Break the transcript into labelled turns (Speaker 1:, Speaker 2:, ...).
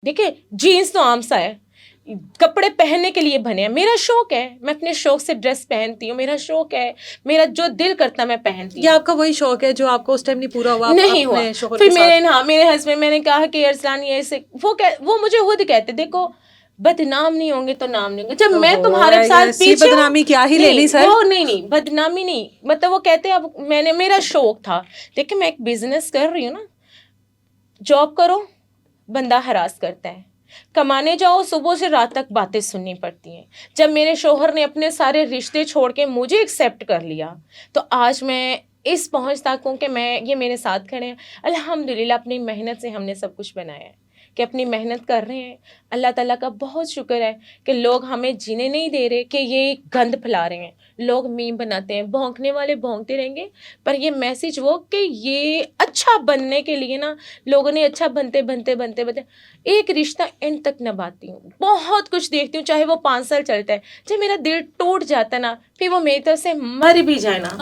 Speaker 1: دیکھیں جینس تو عام سا ہے, کپڑے پہننے کے لیے بنے ہیں, میرا شوق ہے, میں اپنے شوق سے ڈریس پہنتی ہوں, میرا شوق ہے, میرا جو دل کرتا میں پہنتی ہوں.
Speaker 2: یہ آپ کا وہی شوق ہے جو آپ کو اس ٹائم نہیں پورا ہوا؟
Speaker 1: نہیں ہوا. پھر میرے ہسبینڈ, میں نے کہا کہ ارسلان یہ سے, وہ مجھے خود کہتے دیکھو بدنام نہیں ہوں گے تو نام نہیں ہوں گے. جب میں تمہارے ساتھ پیچھے
Speaker 2: بدنامی کیا ہی لینی سر,
Speaker 1: وہ نہیں بدنامی نہیں, مطلب وہ کہتے اب میں نے, میرا شوق تھا. دیکھیں میں ایک بزنس کر رہی ہوں نا, جاب کرو بندہ ہراس کرتا ہے, کمانے جاؤ صبح سے رات تک باتیں سننی پڑتی ہیں. جب میرے شوہر نے اپنے سارے رشتے چھوڑ کے مجھے ایکسیپٹ کر لیا تو آج میں اس پہنچ تک ہوں کہ میں, یہ میرے ساتھ کھڑے ہیں الحمدللہ. اپنی محنت سے ہم نے سب کچھ بنایا ہے کہ اپنی محنت کر رہے ہیں. اللہ تعالیٰ کا بہت شکر ہے کہ لوگ ہمیں جینے نہیں دے رہے, کہ یہ گند پھیلا رہے ہیں. لوگ میم بناتے ہیں, بھونکنے والے بھونکتے رہیں گے, پر یہ میسج وہ کہ یہ اچھا بننے کے لیے نا لوگوں نے اچھا بنتے بنتے بنتے بنتے ایک رشتہ اینڈ تک نبھاتی ہوں. بہت کچھ دیکھتی ہوں, چاہے وہ 5 سال چلتا ہے. جب میرا دل ٹوٹ جاتا ہے نا, پھر وہ میری طرف سے مر بھی جائے نا